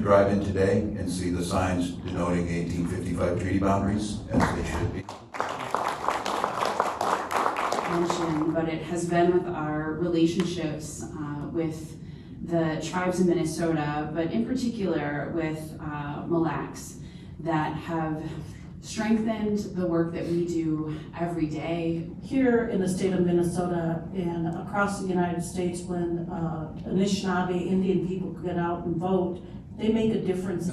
drive in today and see the signs denoting 1855 treaty boundaries, as they should be. But it has been with our relationships with the tribes in Minnesota, but in particular with Mille, that have strengthened the work that we do every day. Here in the state of Minnesota and across the United States, when Anishinaabe Indian people get out and vote, they make a difference.